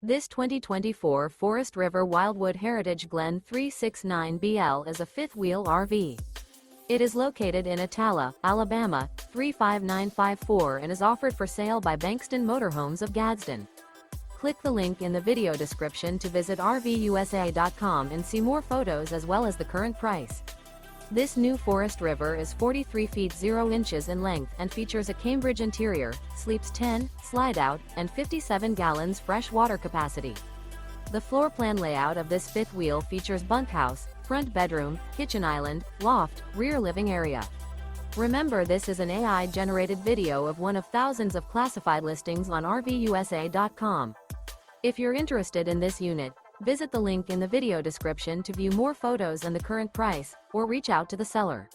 This 2024 Forest River Wildwood Heritage Glen 369BL is a fifth-wheel RV. It is located in Attalla, Alabama, 35954 and is offered for sale by Bankston Motorhomes of Gadsden. Click the link in the video description to visit RVUSA.com and see more photos as well as the current price. This new Forest River is 43 feet 0 inches in length and features a Cambridge interior, sleeps 10, slide-out, and 57 gallons fresh water capacity. The floor plan layout of this fifth wheel features bunkhouse, front bedroom, kitchen island, loft, rear living area. Remember, this is an AI-generated video of one of thousands of classified listings on RVUSA.com. If you're interested in this unit, visit the link in the video description to view more photos and the current price, or reach out to the seller.